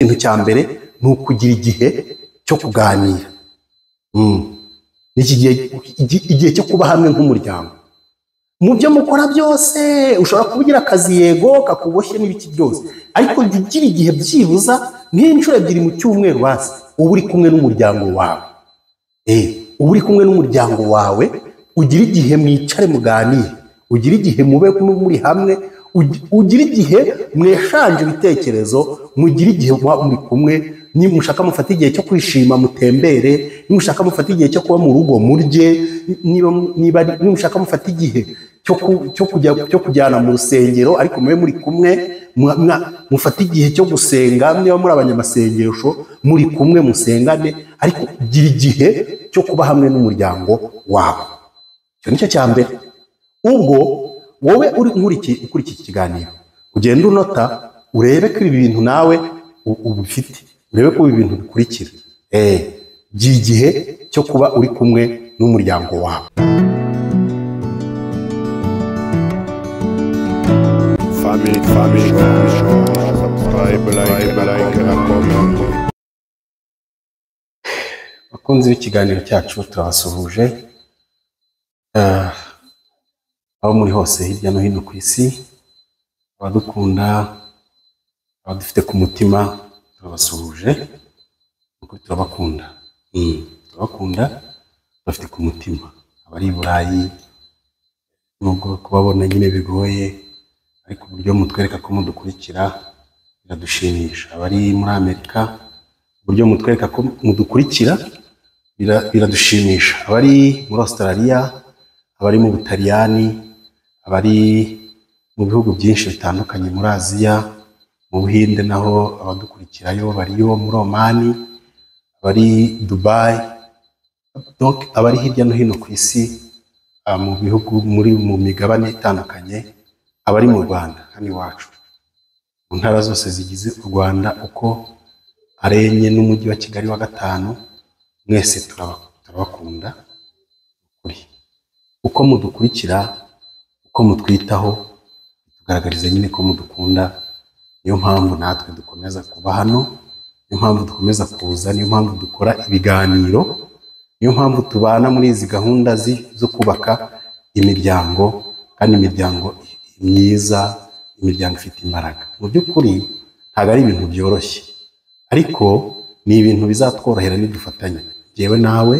ikintu cya mbere ni ukugira igihe cyo kuganira. N'iki igihe cyo kuba hamwe nk'umuryango. Mu byo mukora byose ushobora kugira akazi yego kakuboshye n'ibiki byose, ariko ugira igihe byibuza n'inshuro ebyiri mu cyumweru basi uba uri kumwe n'umuryango wawe. Uba uri kumwe n'umuryango wawe, ugira igihe mwicare muganire, ugira igihe mube muri hamwe, ugira igihe mweshanje ibitekerezo, mugira igihe muri kumwe. Nimushaka mufata igihe cyo kwishima mutembere, nimushaka mufata igihe cyo kuba mu rugo murye, nimushaka mufata igihe cyo kujyana mu rusengero ariko mube muri kumwe, mufata igihe cyo gusenga, niba muri abanyamasengesho muri kumwe musengane, ariko gira igihe cyo kuba hamwe n'umuryango wawe. Icyo nicyo cya mbere. Ubwo wowe uri ukuri iki kiganiro ugenda unota urebe ko ibi bintu nawe ubifite, urebe ko ibi bintu bikurikira. Gira igihe cyo kuba uri kumwe n'umuryango wawe. Family subscribe, like na comment. Bakunzi b'ikiganiro cyacu turabasuhuje, aho muri hose hirya no hino ku isi, abadukunda, abadufite ku mutima, turabasuhuje kuko turabakunda. Turabakunda, bafite ku mutima. Abari i Burayi nubwo kubabona nyine bigoye, ariko uburyo mutwereka ko mudukurikira biradushimisha. Abari muri Amerika, uburyo mutwereka ko mudukurikira biradushimisha. Abari muri Australia, abari mu Butaliyani, abari mu bihugu byinshi bitandukanye muri Aziya, mu Buhinde naho abadukurikirayo bariyo, muri Omani, abari Dubai, donc abari hirya no hino ku isi, mu bihugu mu migabane itandukanye, abari mu Rwanda hano iwacu, mu ntara zose zigize u Rwanda uko arenye n'umujyi wa Kigali wa 5, mwese turabakunda ukuri. Uko mudukurikira, uko mutwitaho, tugaragariza nyine ko mudukunda. Niyo mpamvu natwe dukomeza kuba hano, niyo mpamvu dukomeza kuza, niyo mpamvu dukora ibiganiro, niyo mpamvu tubana muri izi gahunda zo kubaka imiryango, kandi imiryango myiza, imiryango ifite imbaraga. Mu by'ukuri ntabwo ari ibintu byoroshye, ariko ni ibintu bizatworohera nidufatanya. Jewe nawe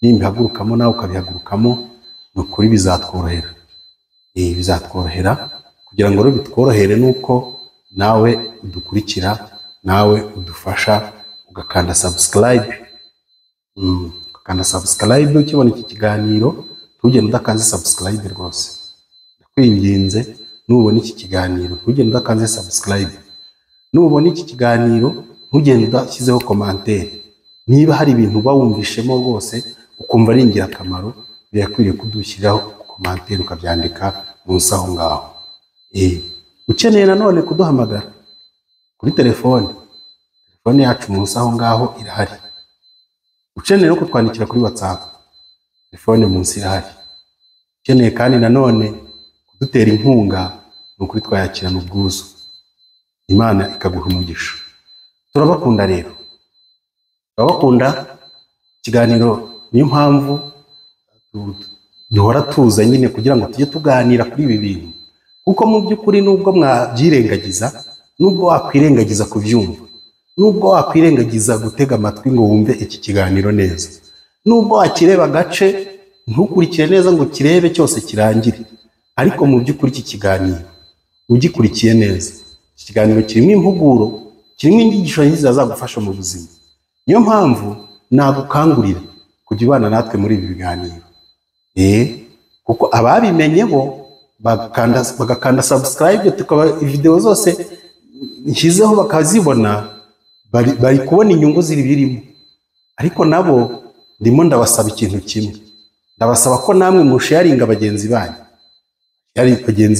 nimbihagurukamo nawe ukabihagurukamo, ni ukuri bizatworohera. Bizatworohera kugira ngo rero bitworohere nuko nawe udukurikira, nawe udufasha ugakanda subscribe. Ugakanda subscribe ukibona iki kiganiro, ntugende udakanze subscribe rwose. Ndakwinginze nubona iki kiganiro ntugende udakanze subscribe. Nubona iki kiganiro ntugende udashyizeho commentaire. Niba hari ibintu bawumvishemo rwose ukumva ari ingirakamaro, birakwiriye kudushyiraho commentaire ukabyandika munsi aho ngaho. Ukeneye nanone kuduhamagara kuri telefone yacu munsi aho ngaho irahari. Ukeneye no kutwandikira kuri WhatsApp, telefone munsi irahari. Ukeneye kandi nanone kudutera inkunga, ni ukuri twayakirana ubwuzu, Imana ikaguha umugisha. Turabakunda rero, turabakunda. Ikiganiro niyo mpamvu duhora tuza nyine kugira ngo tujye tuganira kuri ibi bintu, kuko mu by'ukuri nubwo mwabyirengagiza, nubwo wakwirengagiza kubyumva, nubwo wakwirengagiza gutega amatwi ngo wumve iki kiganiro neza, nubwo wakireba agace ntukurikire neza ngo kirebe cyose kirangire, ariko mu by'ukuri iki kiganiro ugikurikiye neza, iki kiganiro kirimo impuguro, kirimo inyigisho nziza zagufasha mu buzima. Niyo mpamvu nagukangurira kujya ubana natwe muri ibi biganiro. Kuko ababimenye bo bagakanda subscribe, tukaba video zose nshyizeho bakazibona, bari kubona inyungu ziri birimo. Ariko nabo ndimo ndabasaba ikintu kimwe, ndabasaba ko namwe musharinga bagenzi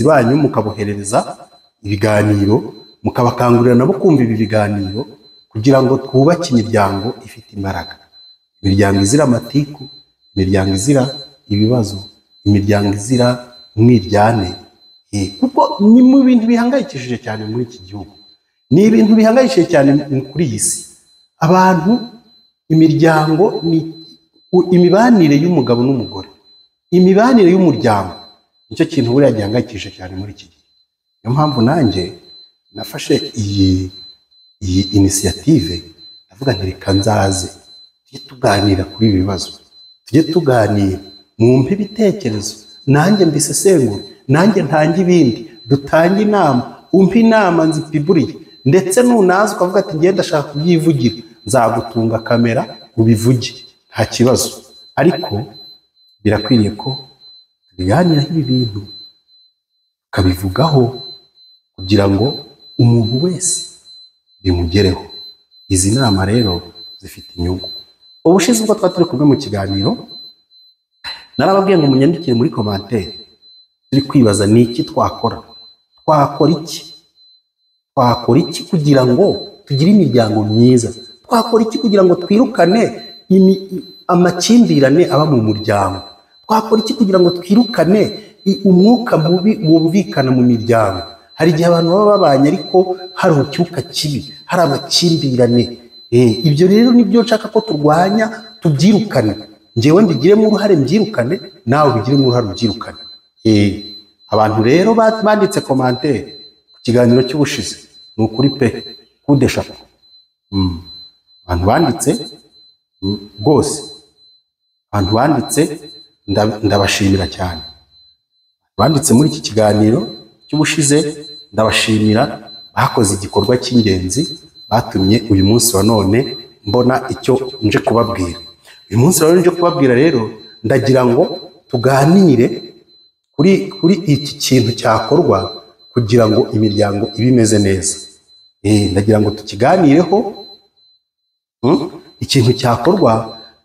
banyu mukaboherereza ibiganiro, mukabakangurira nabo kumva ibi biganiro, kugira ngo twubake imiryango ifite imbaraga, imiryango izira amatiku, imiryango izira ibibazo, imiryango izira umwiryane. Kuko ni mu bintu bihangayikishije cyane muri iki gihugu. ni ibintu bihangayishije cyane kuri iyi si. Abantu, imiryango, ni imibanire y'umugabo n'umugore, imibanire y'umuryango, nicyo kintu buriya gihangayikishije cyane muri iki gihe. Niyo mpamvu nanjye nafashe iyi initiative, ndavuga nti reka nzaze tujye tuganira kuri ibi bibazo, tujye tuganira, mwumve ibitekerezo, nanjye mbisesengure, nanjye ntange ibindi, dutange inama, umpe inama nzipiburiye, ndetse nunaza ukavuga ati ngenda ndashaka kubyivugira, nzagutunga kamera ubivuge, nta kibazo. Ariko birakwiriye ko tuganira ibi bintu tukabivugaho kugira ngo umuntu wese bimugereho. Izi nama rero zifite inyungu. Ubushize ubwo twari turi kumwe mu kiganiro, narababwiye ngo munyandikire muri commentaire, turi kwibaza ni iki twakora iki kugira ngo tugire imiryango myiza, twakora iki kugira ngo twirukane amakimbirane aba mu muryango, twakora iki kugira ngo twirukane umwuka mubi wumvikana mu miryango. Hari igihe abantu baba babanye ariko hari icyuka kibi, hari amakimbirane. Ibyo rero nibyo nshaka ko turwanya, tubyirukane. Njyewe mbigiremo uruhare mbyirukane, nawe ubigiremo uruhare ubyirukane. Abantu rero banditse commentaire ku kiganiro cy'ubushize, ni ukuri pe, kudeshaka. Abantu banditse rwose, abantu banditse ndabashimira cyane. Banditse muri iki kiganiro cy'ubushize ndabashimira, bakoze igikorwa cy'ingenzi, batumye uyu munsi wa none mbona icyo nje kubabwira. Uyu munsi wa none nje kubabwira rero, ndagira ngo tuganire kuri iki kintu cyakorwa kugira ngo imiryango ibe imeze neza. Ndagira ngo tukiganireho, ikintu cyakorwa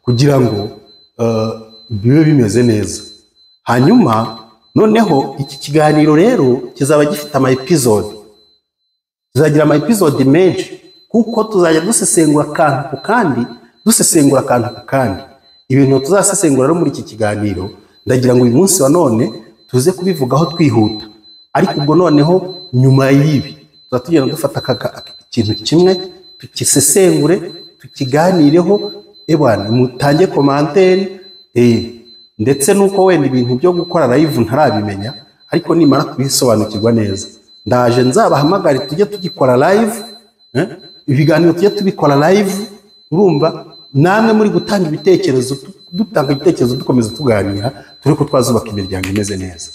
kugira ngo bibe bimeze neza. Hanyuma noneho iki kiganiro rero kizaba gifite ama episode, kizagira ama episode menshi, kuko tuzajya dusesengura akantu ku kandi, ibintu tuzasesengura rero muri iki kiganiro. Ndagira ngo uyu munsi wa none tuze kubivugaho twihuta, ariko ubwo noneho nyuma y'ibi tuzatugenda dufata ikintu kimwe, tukisesengure, tukiganireho. Ebwana, mutange commentaire, ndetse nuko wenda ibintu byo gukora live ntarabimenya, ariko nimara kubisobanukirwa neza ndaje nzabahamagare tujye tugikora live. Ibiganiro tujye tubikora live, urumva, namwe muri gutanga ibitekerezo, dutanga ibitekerezo, dukomeza tuganira, turi ko twazubaka imiryango imeze neza.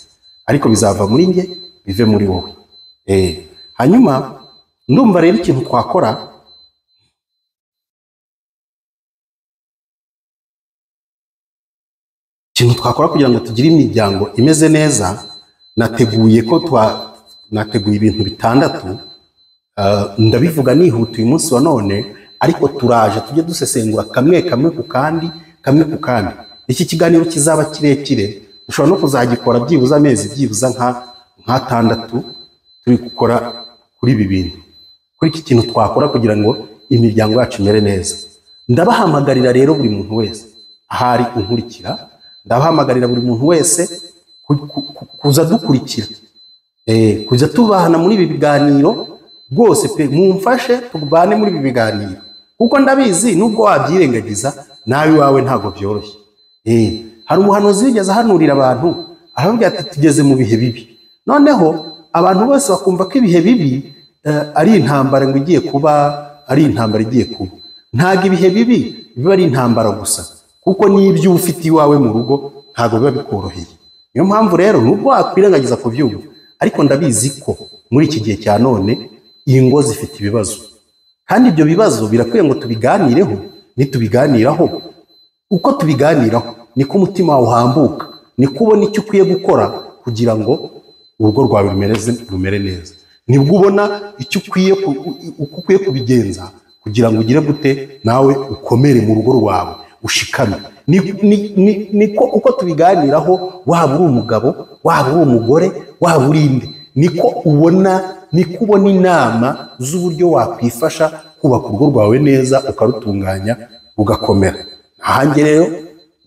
Ariko bizava muri nge, bive muri wowe. Hanyuma ndumva rero ikintu twakora, kugira ngo tugire imiryango imeze neza, nateguye ibintu 6. Ndabivuga nihuta uyu munsi wa none, ariko turaje tujye dusesengura kamwe ku kandi. Iki kiganiro kizaba kirekire, dushobora no kuzagikora byibuza amezi nka 6 turi gukora kuri ibi bintu, kuri iki kintu twakora kugira ngo imiryango yacu imere neza. Ndabahamagarira rero buri muntu wese ahari unkurikira, ndabahamagarira buri muntu wese kuza dukurikira, kuza tubana muri ibi biganiro rwose pe, mumfashe tubane muri ibi biganiro, kuko ndabizi nubwo wabyirengagiza nawe wawe ntago byoroshye. Hari umuhanuzi wigeze ahanurira abantu, aravuga ati tugeze mu bihe bibi. Noneho abantu bose bakumva ko ibihe bibi ari intambara ngo igiye kuba, ntago ibihe bibi biba ari intambara gusa, kuko n'ibyo ufite iwawe mu rugo ntago biba bikoroheye. Niyo mpamvu rero nubwo wakwirengagiza kubyumva, ariko ndabizi ko muri iki gihe cya none ingo zifite ibibazo, kandi ibyo bibazo birakwiye ngo tubiganireho. Nitubiganiraho, uko tubiganiraho niko umutima wawe uhambuka, niko ubona icyo ukwiye gukora kugira ngo urugo rwawe rumere neza, nibwo ubona icyo ukwiye kubigenza kugira ngo ugire gute nawe ukomere mu rugo rwawe, ushikame. Niko uko tubiganiraho, waba uri umugabo, waba uri umugore, waba uri inde, niko ubona inama z'uburyo wakwifasha kubaka urugo rwawe neza, ukarutunganya, ugakomera. Ahanjye rero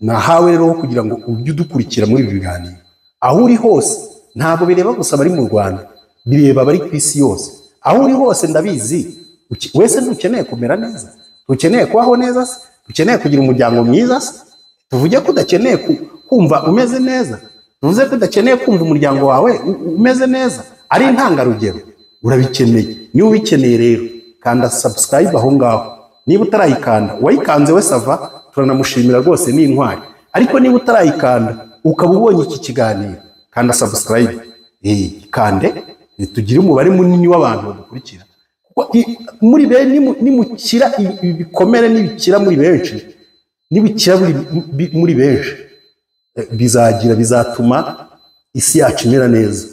nahawe rero kugira ngo ujye udukurikira muri ibi biganiro aho uri hose. Ntabwo bireba gusa bari mu Rwanda, bireba bari ku isi yose. aho uri hose ndabizi wese ntukeneye kumera neza, ntukeneye kubaho neza se, ntukeneye kugira umuryango mwiza se, tuvuge ko udakeneye kumva umeze neza, tuvuze ko udakeneye kumva umuryango wawe umeze neza, ari intangarugero urabikeneye. Niba ubikeneye rero kanda subscribe aho ngaho, niba utarayikanda wayikanze we sava turanamushimira rwose ni intwari, ariko niba utarayikanda ukaba ubonye iki kiganiro kanda subscribe, kande tugire umubare munini w'abantu badukurikira, kuko muri nimukira ibikomere n'ibikira muri benshi, n'ibikira muri benshi bizatuma isi yacu imera neza,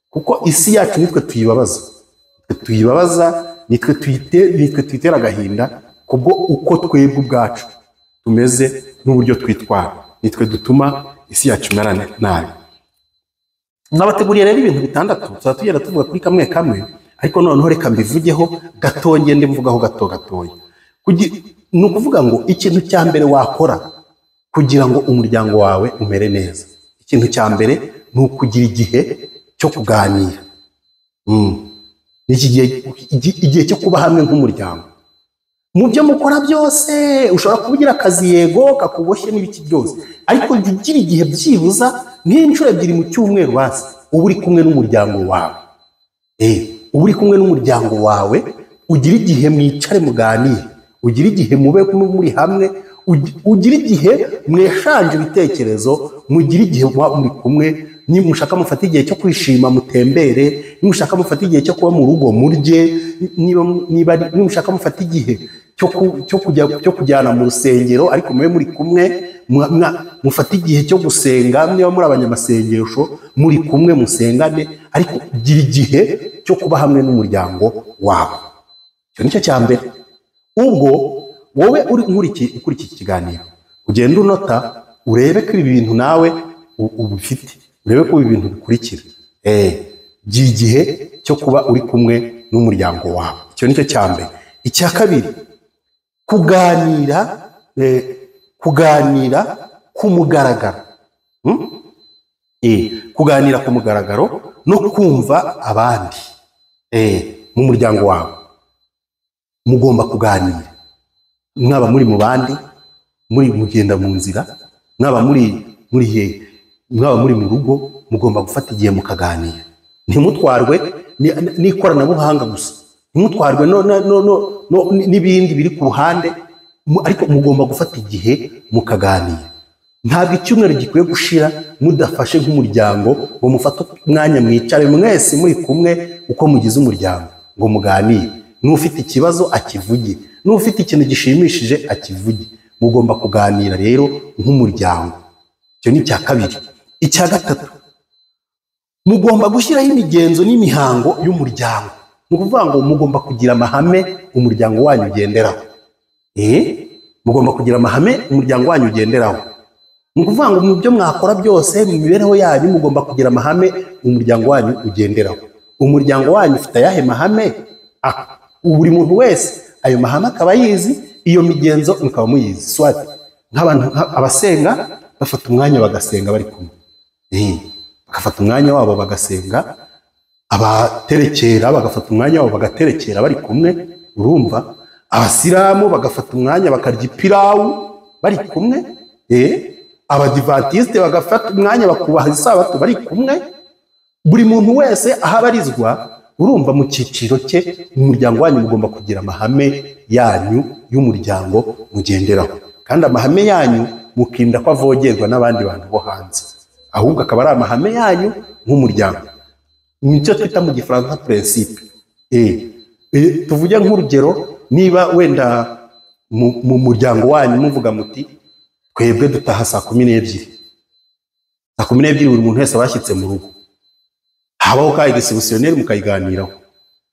kuko isi yacu nitwe tuyibabaza, nitwe tuyitera agahinda kubwo uko twebwe ubwacu tumeze n'uburyo twitwara, nitwe dutuma isi yacu imera nabi. Nabateguriye rero ibintu bitandatu tuzaba tugenda tuvuga kuri kamwe kamwe, ariko noneho reka mbivugeho gatoya, ngende mvugaho gatoya. Ni ukuvuga ngo ikintu cya mbere wakora kugira ngo umuryango wawe umere neza, ikintu cya mbere ni ukugira igihe cyo kuganira. Igihe cyo kuba hamwe nk'umuryango. Mu byo mukora byose ushobora kugira akazi yego kakuboshye n'ibiki byose, ariko ugira igihe byibuza nk'inshuro ebyiri mu cyumweru basi uba uri kumwe n'umuryango wawe. Uba uri kumwe n'umuryango wawe, ugira igihe mwicare muganire, ugira igihe mube muri hamwe, ugira igihe mweshanje ibitekerezo, mugira igihe muri kumwe. Niba mushaka mufata igihe cyo kwishima mutembere, niba mushaka mufata igihe cyo kuba mu rugo murye, niba mushaka mufata igihe cyo kujyana mu rusengero ariko mube muri kumwe, mufata igihe cyo gusenga, niba muri abanyamasengesho muri kumwe musengane, ariko gira igihe cyo kuba hamwe n'umuryango wawe. Icyo nicyo cya mbere. Ubwo wowe ukurikiye iki kiganiro ugenda unota urebe ko ibi bintu nawe ubifite, urebe ko ibi bintu bikurikira. Gira igihe cyo kuba uri kumwe n'umuryango wawe. Icyo nicyo cya mbere. Icya kabiri, kuganira ku mugaragaro. Kuganira ku mugaragaro no kumva abandi mu muryango wawe. Mugomba kuganira, mwaba muri mu bandi, muri mugenda mu nzira, mwaba muri mu rugo, mugomba gufata igihe mukaganira. Ntimutwarwe n'ikoranabuhanga gusa, ntimutwarwe n'ibindi biri ku ruhande, ariko mugomba gufata igihe mukaganira. Ntabwo icyumweru gikwiye gushira mudafashe nk'umuryango ngo mufate umwanya mwicare mwese muri kumwe uko mugize umuryango ngo muganire. N'ufite ikibazo akivuge, n'ufite ikintu gishimishije akivuge. Mugomba kuganira rero nk'umuryango. Icyo ni icya kabiri. Icya gatatu, mugomba gushyiraho imigenzo n'imihango y'umuryango. Ni ukuvuga ngo mugomba kugira amahame umuryango wanyu ugenderaho. Mugomba kugira amahame umuryango wanyu ugenderaho. Ni ukuvuga ngo mu byo mwakora byose mu mibereho yanyu mugomba kugira amahame umuryango wanyu ugenderaho. Umuryango wanyu ufite ayahe mahame? Buri muntu wese ayo mahame akaba yizi, iyo migenzo mukaba muyizi. Swati nk'abantu abasenga bafata umwanya bagasenga bari kumwe, bagafata umwanya wabo bagasenga. Abaterekera bagafata umwanya wabo bagaterekera bari kumwe, urumva. Abasilamu bagafata umwanya bakarya ipirawu bari kumwe. Abadivantisite bagafata umwanya bakubaha isabato bari kumwe. Buri muntu wese aho abarizwa, urumva mu cyiciro cye. Umuryango wanyu mugomba kugira amahame yanyu y'umuryango mugenderaho, kandi amahame yanyu mukinda ko avogerwa n'abandi bantu bo hanze, ahubwo akaba ari amahame yanyu nk'umuryango. Nicyo twita mu Gifaransa principe. Tuvuge nk'urugero, niba wenda mu muryango wanyu muvuga muti twebwe dutaha saa 12, buri muntu wese abashyitse mu rugo, habaho ka exceptionnel mukayiganiraho,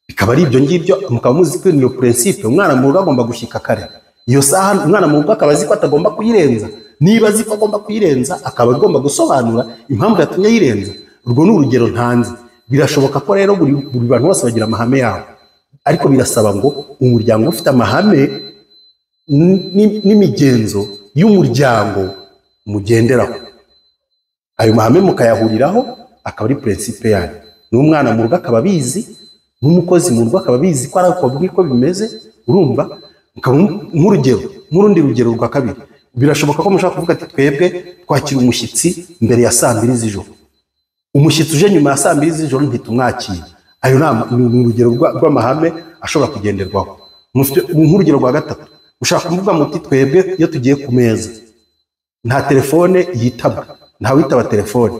bikaba ari ibyo ngibyo, mukaba muzi ko niyo principe. Umwana mu rugo agomba gushyika kare, iyo saha umwana mu rugo akaba azi ko atagomba kuyirenza. Niba azi ko agomba kuyirenza, akaba agomba gusobanura impamvu yatumye ayirenza. Urwo ni urugero ntanze. Birashoboka ko rero buri bantu bose bagira amahame yabo, ariko birasaba ngo umuryango ufite amahame n'imigenzo y'umuryango mugenderaho. Ayo mahame mukayahuriraho, akaba ari principe yanyu. N'umwana mu rugo akaba abizi, nk'umukozi mu rugo akaba bizi ko ari uko bimeze, urumva nk'urugero, nk'urundi rugero rwa kabiri, birashoboka ko mushaka kuvuga ati twebwe twakira umushyitsi mbere ya 2:00 z'ijoro, umushyitsi uje nyuma ya 2:00 z'ijoro ntitumwakira. Ayo ni urugero rw'amahame ashobora kugenderwaho. Nk'urugero rwa gatatu, mushaka kuvuga muti twebwe iyo tugiye ku meza nta telefone yitabwa, nta witaba telefone,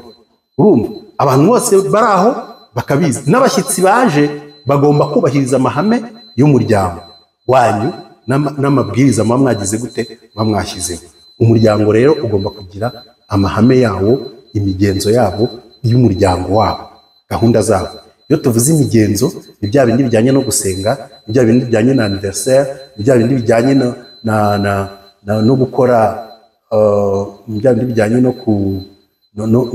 urumva abantu bose bari aho bakabizi, n'abashyitsi baje bagomba kubahiriza amahame y'umuryango wanyu n'amabwiriza mwagize gute mwashyizeho. Umuryango rero ugomba kugira amahame yawo, imigenzo yabo y'umuryango wabo, gahunda zabo. Iyo tuvuze imigenzo, ni bya bindi bijyanye no gusenga, ni bya bindi bijyanye na anniversaire, ni bya bindi bijyanye no gukora, bya bindi bijyanye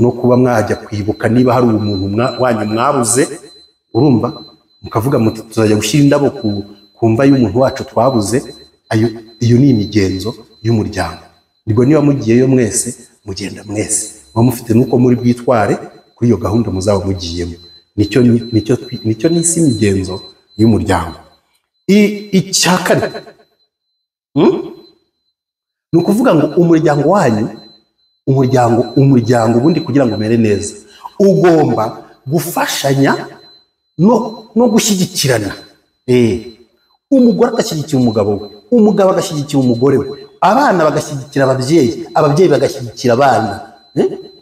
no kuba mwajya kwibuka niba hari umuntu wanyu mwabuze, urumva mukavuga muti tuzajya gushyira indabo ku mva y'umuntu wacu twabuze. Iyo ni imigenzo y'umuryango. Nibwo niba mugiyeyo mwese mugenda mwese muba mufite nuko muri bwitware kuri iyo gahunda muzaba mugiyemo. Nicyo n'isi imigenzo y'umuryango. Icya kane ni ukuvuga ngo umuryango wanyu, umuryango ubundi kugira ngo umere neza ugomba gufashanya no gushyigikirana. Umugore agashyigikira umugabo we, umugabo agashyigikira umugore we, abana bagashyigikira ababyeyi bagashyigikira abana,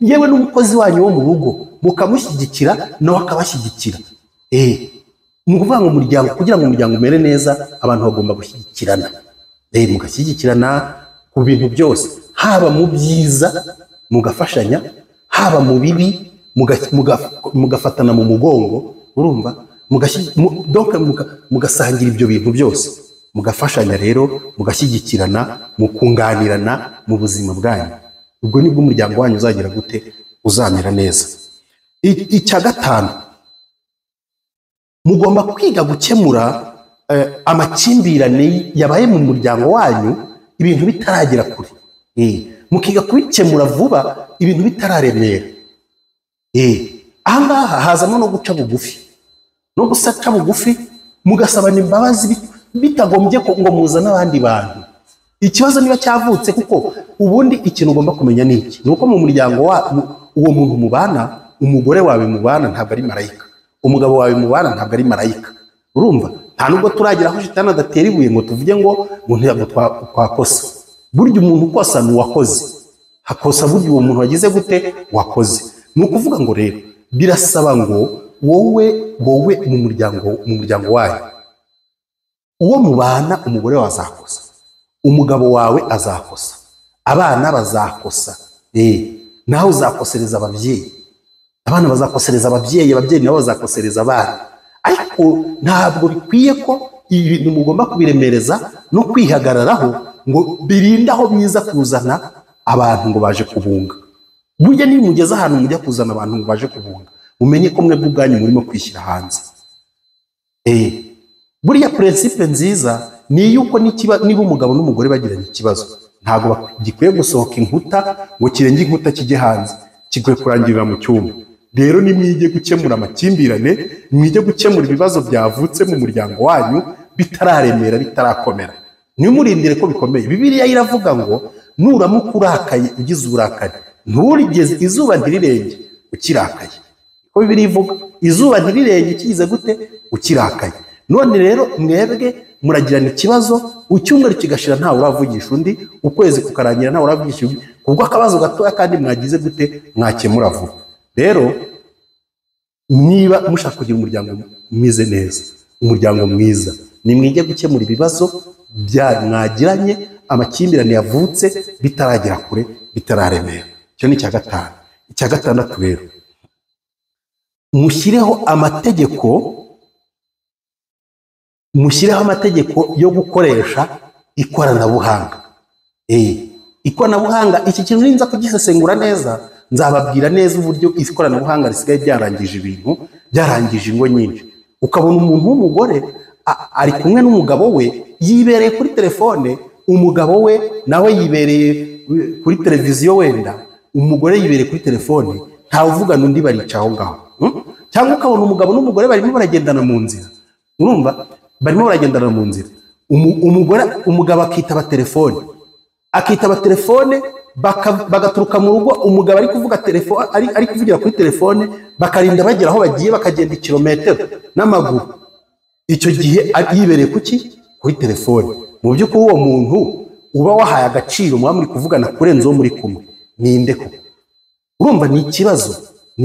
yewe n'umukozi wanyu wo mu rugo mukamushyigikira nawe akabashyigikira. Ni ukuvuga ngo umuryango, kugira ngo umuryango umere neza abantu bagomba gushyigikirana, mugashyigikirana ku bintu byose, haba mu byiza mugafashanya, haba mu bibi mugafatana mu mugongo, urumva mugasangira ibyo bintu byose, mugafashanya rero, mugashyigikirana, mukunganirana mu buzima bwanyu. Ubwo nibwo umuryango wanyu uzagira gute, uzamera neza. Icya gatanu, mugomba kwiga gukemura amakimbirane yabaye mu muryango wanyu ibintu bitaragera kure, mukiga kubikemura vuba ibintu bitararemera. Ahangaha hazamo no guca bugufi, no gusaca bugufi, mugasabana imbabazi bitagombye ko ngo muzane abandi bantu. Ikibazo niba cyavutse, kuko ubundi ikintu ugomba kumenya ni iki, nuko mu muryango uwo muntu mubana, umugore wawe mubana ntabwo ari marayika, umugabo wawe mubana ntabwo ari marayika, urumva nta nubwo turagira aho shitani adatera ibuye ngo tuvuge ngo ntabwo twakosa. Burya umuntu ukosa ni uwakoze, hakosa burya uwo muntu wagize gute, wakoze. Ni ukuvuga ngo rero birasaba ngo wowe mu muryango wawe, uwo mubana umugore wawe azakosa, umugabo wawe azakosa, abana bazakosa, nawe uzakosereza ababyeyi, abana bazakosereza ababyeyi nabo bazakosereza abana. Ariko ntabwo bikwiye ko ibintu mugomba kubiremereza no kwihagararaho ngo birinde aho mwiza kuzana abantu ngo baje kubunga. Burya niba mugeze ahantu mujya kuzana abantu ngo baje kubunga, mumenye ko mwe bw'ubwanyu murimo kwishyira hanze. Buriya principe nziza ni yuko niba umugabo n'umugore bagiranye ikibazo, ntabwo gikwiye gusohoka inkuta ngo kirenge inkuta kijye hanze, kigwe kurangirira mu cyumba. Rero nimwige gukemura amakimbirane, mwige gukemura ibibazo byavutse mu muryango wanyu bitararemera, bitarakomera. Nimurindire ko bikomeye. Bibiliya iravuga ngo nuramuka urakaye ugize uburakari, nturigeze izuba ntirirenge ukirakaye. Ko Bibiliya ivuga izuba ntirirenge kigize gute, ukirakaye. None rero mwebwe muragirana ikibazo, icyumweru kigashira ntawe uravugisha undi, ukwezi kukarangira ntawe uravugisha undi, kubwo akabazo gatoya kandi mwagize gute, mwakemura vuba. Rero niba mushaka kugira umuryango mwize neza, umuryango mwiza, nimwige gukemura ibibazo mwagiranye, amakimbirane yavutse bitaragera kure, bitararemera. Icyo ni icya gatanu. Icya gatandatu rero, mushyireho amategeko yo gukoresha ikoranabuhanga. Ikoranabuhanga, iki kintu ninza kugisesengura neza, nzababwira neza uburyo ikoranabuhanga risigaye byarangije ibintu, byarangije ingo nyinshi. Ukabona umuntu w'umugore ari kumwe n'umugabo we, yibereye kuri telefone, umugabo we nawe yibereye kuri televiziyo, wenda umugore yibereye kuri telefone, ntawe uvugana undi, barica aho ngaho. Cyangwa ukabona umugabo n'umugore barimo baragendana mu nzira, urumva barimo baragendana mu nzira, umugabo akitaba telefone bagaturuka mu rugo, umugabo ari kuvuga telefone, ari kuvugira kuri telefone, bakarinda bagera aho bagiye, bakagenda kilometero n'amaguru, icyo gihe yibereye kuki kuri telefone. Mu by'ukuri uwo muntu uba wahaye agaciro muba muri kuvugana kurenza uwo muri kumwe ninde ko? Urumva ni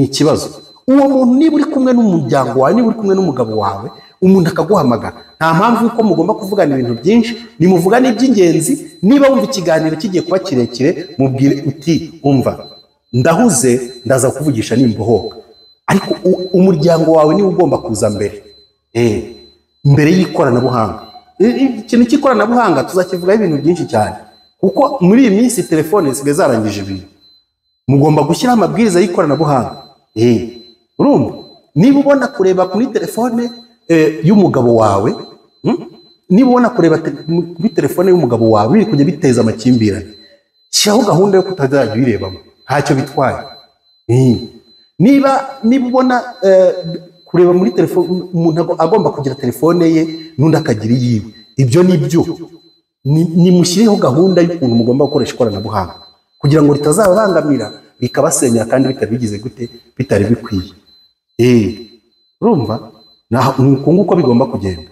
ikibazo. Uwo muntu niba uri kumwe n'umuryango wawe, niba uri kumwe n'umugabo wawe, umuntu akaguhamagara, nta mpamvu yuko mugomba kuvugana ibintu byinshi, nimuvugane iby'ingenzi. Niba wumva ikiganiro kigiye kuba kirekire, mubwire uti umva ndahuze, ndaza kuvugisha nimbohoka, ariko umuryango wawe niwe ugomba kuza mbere y'ikoranabuhanga. Ikintu cy'ikoranabuhanga tuzakivugaho ibintu byinshi cyane, kuko muri iyi minsi telefone zisigaye zarangije ibintu. Mugomba gushyiraho amabwiriza y'ikoranabuhanga. Urumva niba ubona kureba kuri telefone y'umugabo wawe, niba ubona kureba kuri telefone y'umugabo wawe biri kujya biteza amakimbirane, shyiraho gahunda yo kutazajya uyirebamo, ntacyo bitwaye. Niba ubona kureba muri telefone, umuntu agomba kugira telefone ye n'undi akagira iyiwe, ibyo nibyo nimushyireho gahunda y'ukuntu mugomba gukoresha ikoranabuhanga kugira ngo ritazababangamira bikabasenyera kandi bitabigize gute, bitari bikwiye. Urumva nuko nguko bigomba kugenda.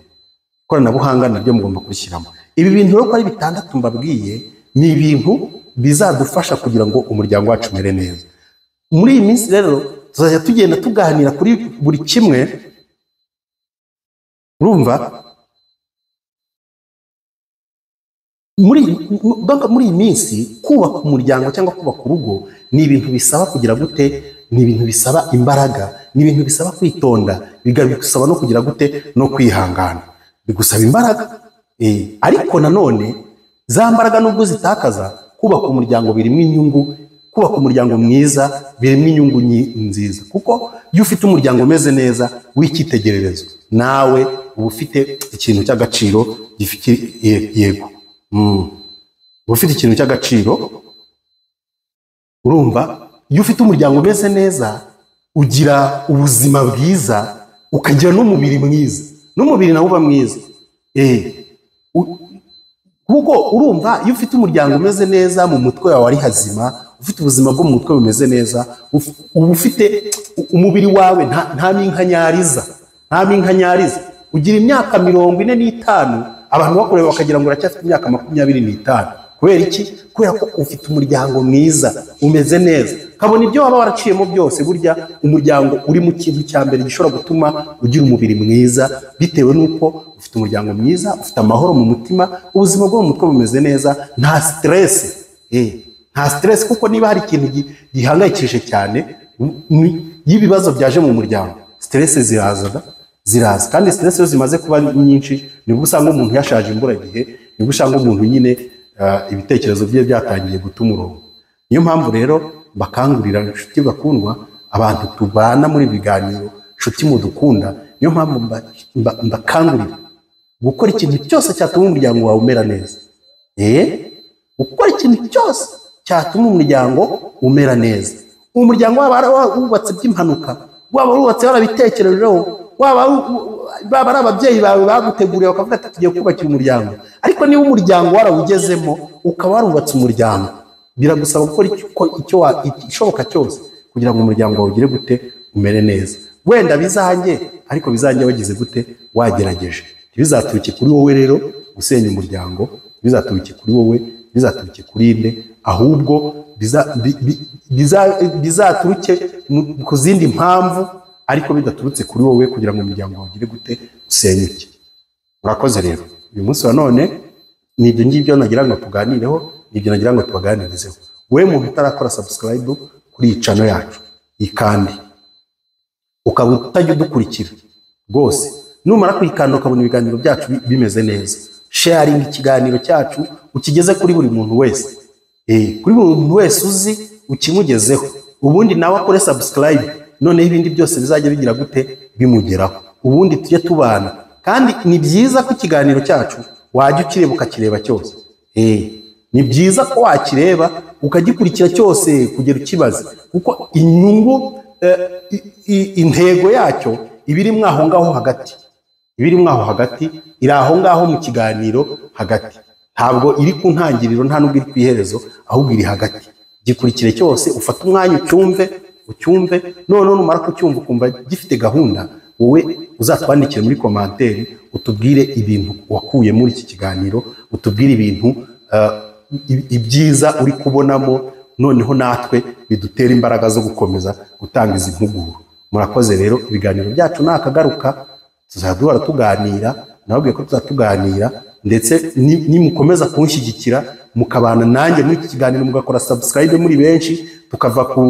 Ikoranabuhanga naryo mugomba kurishyiramo. Ibi bintu rero ko ari 6 mbabwiye, ni ibintu bizadufasha kugira ngo umuryango wacu umere neza. Muri iyi minsi rero tuzajya tugenda tuganira kuri buri kimwe. Urumva muri iyi minsi kubaka umuryango cyangwa kubaka urugo ni ibintu bisaba kugira gute, ni ibintu bisaba imbaraga, ni ibintu bisaba kwitonda, bigusaba no kugira gute, no kwihangana, bigusaba imbaraga. Ariko nanone za mbaraga nubwo zitakaza, kubaka umuryango birimo inyungu, kubaka umuryango mwiza birimo inyungu nziza, kuko iyo ufite umuryango umeze neza w'icyitegererezo, nawe uba ufite ikintu cy'agaciro gifite yego, uba ufite ikintu cy'agaciro. Urumva iyo ufite umuryango umeze neza ugira ubuzima bwiza, ukagira n'umubiri mwiza, n'umubiri nawe uba mwiza. Kuko urumva iyo ufite umuryango umeze neza, mu mutwe wawe ari hazima, ufite ubuzima bwo mu mutwe bumeze neza, uba ufite umubiri wawe nta minkanyariza, ugira imyaka 45, abantu bakureba bakagira ngo uracyafite imyaka 25. Kubera iki? Kubera ko ufite umuryango mwiza umeze neza, kabona ibyo waba waraciyemo byose. Burya umuryango uri mu kintu cya mbere gishobora gutuma ugira umubiri mwiza, bitewe nuko ufite umuryango mwiza, ufite amahoro mu mutima, ubuzima bwo mu mutwe bumeze neza, nta stress. Kuko niba hari ikintu gihangayikishije cyane y'ibibazo byaje mu muryango, stress ziraza, kandi stress zimaze kuba nyinshi nibwo usanga umuntu yashaje imburagihe, nibwo usanga umuntu nyine ibitekerezo bye byatangiye guta umurongo. Niyo mpamvu rero bakangurira inshuti bakundwa, abantu tubana muri biganiro, inshuti mudukunda, niyo mpamvu mbakangurira gukora ikintu cyose cyatuma umuryango wawe umera neza. Gukora ikintu cyose cyatuma umuryango umera neza. Umuryango waba wubatse by'impanuka, waba wubatse warabitekerejeho, baba ari ababyeyi bawe baguteguriye bakavuga ati tugiye kubakira umuryango, ariko niba umuryango warawugezemo ukaba warubatse umuryango, biragusaba gukora ishoboka cyose kugira ngo umuryango wawe ugire gute, umere neza. Wenda bizange, ariko bizange wagize gute, wagerageje. Ntibizaturuke kuri wowe rero gusenya umuryango, ntibizaturuke kuri wowe, ntibizaturuke kuri inde, ahubwo bizaturuke ku zindi mpamvu, ariko bidaturutse kuri wowe kugira ngo umuryango wawe ugire gute, usenyuke. Murakoze rero. Uyu munsi wa none ni ibyo ngibyo nagira ngo tuganireho, nibyo nagira ngo tubaganirizeho. We muntu utarakora subscribe kuri iyi channel yacu, ikandi ukaba utajya udukurikira rwose, numara kuyikanda ukabona ibiganiro byacu bimeze neza, sharing ikiganiro cyacu ukigeze kuri buri muntu wese, kuri buri muntu wese uzi ukimugezeho, ubundi nawe akore subscribe, none ibindi byose bizajya bigira gute, bimugeraho, ubundi tujye tubana. Kandi ni byiza ko ikiganiro cyacu wajya ukireba ukakireba cyose. Ni byiza ko wakireba ukagikurikira cyose kugera ukibaza, kuko inyungu intego yacyo ibiri mwaho ngaho hagati. ibirimo aho hagati iri aho ngaho mu kiganiro hagati, ntabwo iri ku ntangiriro nta nubwo iri ku iherezo, ahubwo iri hagati. Gikurikire cyose, ufata umwanya ucyumve, none numara kucyumva ukumva gifite gahunda, wowe uzatwandikire muri komanteri utubwire ibintu wakuye muri iki kiganiro, utubwire ibintu ibyiza uri kubonamo, noneho natwe bidutera imbaraga zo gukomeza gutanga izi mpuguro. Murakoze rero, ibiganiro byacu nakagaruka tuzaduhora tuganira, nababwiye ko tuzatuganira, ndetse nimukomeza kunshyigikira mukabana nanjye muri iki kiganiro, mugakora subscribe muri benshi, tukava ku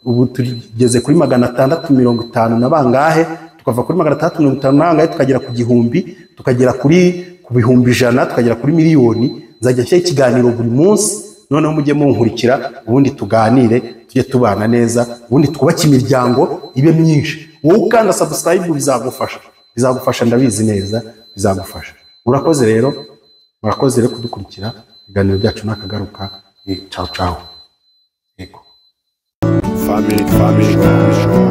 ubu tugeze kuri 650 na bangahe, tukava kuri 650 na bangahe tukagera ku 1000, tukagera ku bihumbi 100, tukagera kuri miliyoni. Nzajya nshyira ikiganiro buri munsi, noneho mujye munkurikira, ubundi tuganire, tujye tubana neza, ubundi twubake imiryango ibe myinshi. Wowe ukanda subscribe bizagufasha, ndabizi neza bizagufasha. Murakoze rero kudukurikira, ibiganiro byacu nakagaruka. Ciao ciao. Yego. Family show.